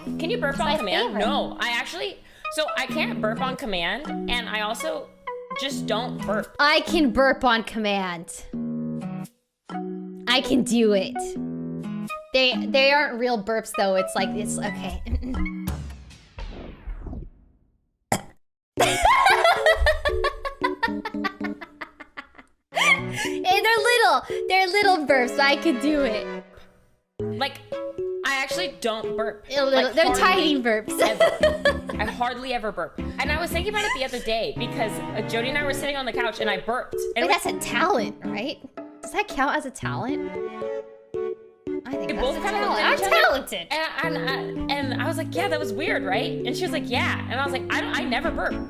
Can you burp on my command? favorite. No, so I can't burp on command, and I also just don't burp. I can burp on command. I can do it. They aren't real burps though. It's like this. Okay. Hey, they're little burps, so I could do it. Like, I actually don't burp. They're tiny burps. Ever. I hardly ever burp. And I was thinking about it the other day because Jody and I were sitting on the couch and I burped. And Wait, that's a talent, right? Does that count as a talent? I think They that's both a kinda talent. looked I'm at each other. talented. and I was like, yeah, that was weird, right? And she was like, yeah. And I was like, I never burp.